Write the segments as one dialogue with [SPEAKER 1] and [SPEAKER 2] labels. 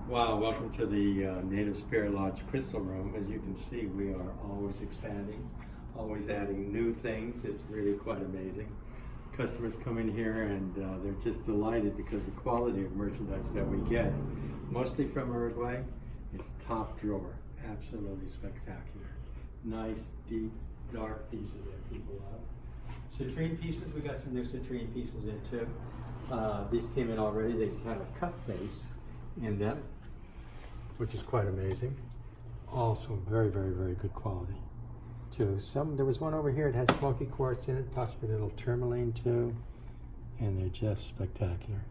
[SPEAKER 1] Wow, welcome to the Native Spirit Lodge Crystal Room. As you can see, we are always expanding, always adding new things. It's really quite amazing. Customers come in here and they're just delighted because the quality of merchandise that we get, mostly from Uruguay, is top drawer. Absolutely spectacular. Nice, deep, dark pieces that people love. Citrine pieces, we got some new citrine pieces in too. These came in already. They have a cut base in them, which is quite amazing. Also very, very, very good quality too. There was one over here that had smoky quartz in it, possibly a little tourmaline too, and they're just spectacular.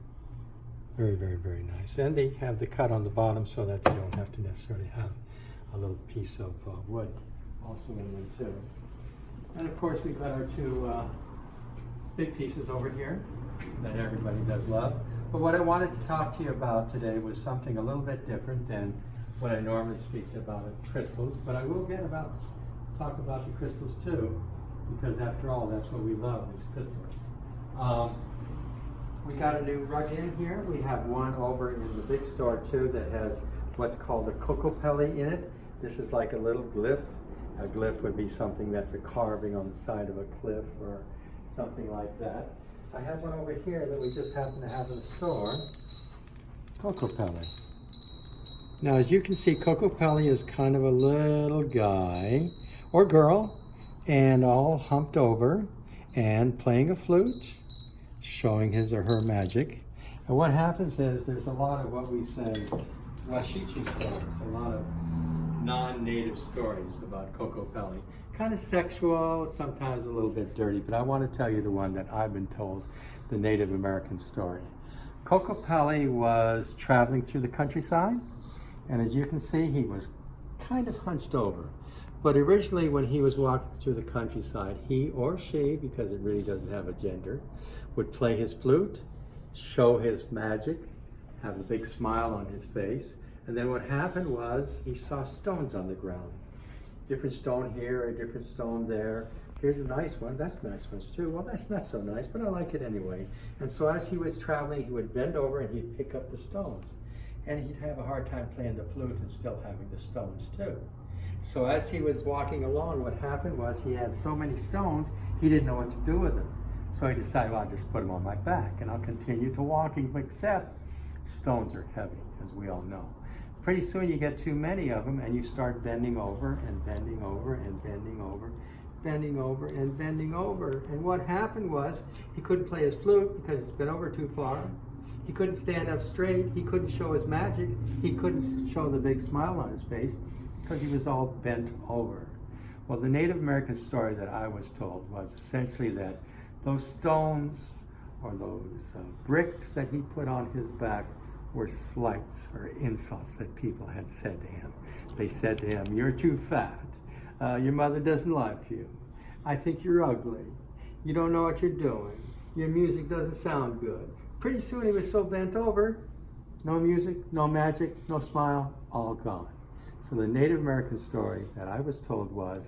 [SPEAKER 1] Very, very, very nice. And they have the cut on the bottom so that they don't have to necessarily have a little piece of wood also in them too. And of course we've got our two big pieces over here that everybody does love. But what I wanted to talk to you about today was something a little bit different than what I normally speak about with crystals. But I will talk about the crystals too, because after all, that's what we love, is crystals. We got a new rug in here. We have one over in the big store too that has what's called a Kokopelli in it. This is like a little glyph. A glyph would be something that's a carving on the side of a cliff or something like that. I have one over here that we just happen to have in the store, Kokopelli. Now, as you can see, Kokopelli is kind of a little guy or girl, and all humped over and playing a flute, showing his or her magic. And what happens is there's a lot of what we say Washichi stories, a lot of non-native stories about Kokopelli. Kind of sexual, sometimes a little bit dirty, but I want to tell you the one that I've been told, the Native American story. Kokopelli was traveling through the countryside, and as you can see, he was kind of hunched over. But originally when he was walking through the countryside, he or she, because it really doesn't have a gender, would play his flute, show his magic, have a big smile on his face, and then what happened was he saw stones on the ground. Different stone here, a different stone there. Here's a nice one, that's nice ones too. Well, that's not so nice, but I like it anyway. And so as he was traveling, he would bend over and he'd pick up the stones. And he'd have a hard time playing the flute and still having the stones too. So as he was walking along, what happened was he had so many stones, he didn't know what to do with them. So he decided, well, I'll just put them on my back and I'll continue to walking, except stones are heavy, as we all know. Pretty soon you get too many of them and you start bending over and bending over and bending over, bending over and bending over. And what happened was he couldn't play his flute because it's been over too far. He couldn't stand up straight. He couldn't show his magic. He couldn't show the big smile on his face because he was all bent over. Well, the Native American story that I was told was essentially that those stones or those bricks that he put on his back were slights or insults that people had said to him. They said to him, "You're too fat. Your mother doesn't like you. I think you're ugly. You don't know what you're doing. Your music doesn't sound good." Pretty soon he was so bent over, no music, no magic, no smile, all gone. So the Native American story that I was told was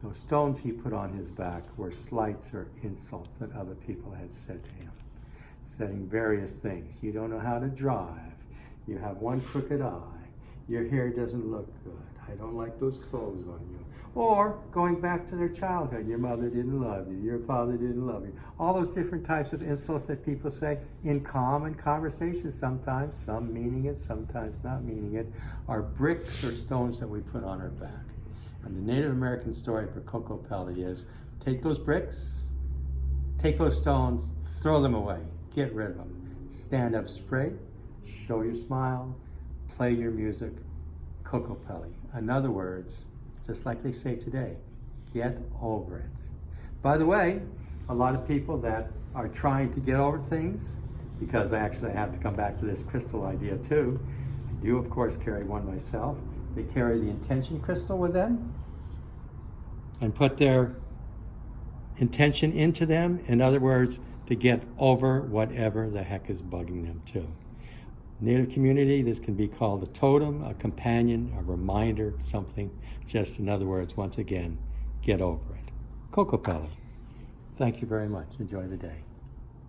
[SPEAKER 1] those stones he put on his back were slights or insults that other people had said to him, saying various things. You don't know how to drive. You have one crooked eye. Your hair doesn't look good. I don't like those clothes on you. Or going back to their childhood, your mother didn't love you. Your father didn't love you. All those different types of insults that people say in common conversation sometimes, some meaning it, sometimes not meaning it, are bricks or stones that we put on our back. And the Native American story for Kokopelli is take those bricks, take those stones, throw them away. Get rid of them. Stand up straight, show your smile, play your music, Kokopelli. In other words, just like they say today, get over it. By the way, a lot of people that are trying to get over things, because I actually have to come back to this crystal idea too, I do of course carry one myself. They carry the intention crystal with them and put their intention into them. In other words, to get over whatever the heck is bugging them too. Native community, this can be called a totem, a companion, a reminder, something. Just in other words, once again, get over it. Kokopelli. Thank you very much. Enjoy the day.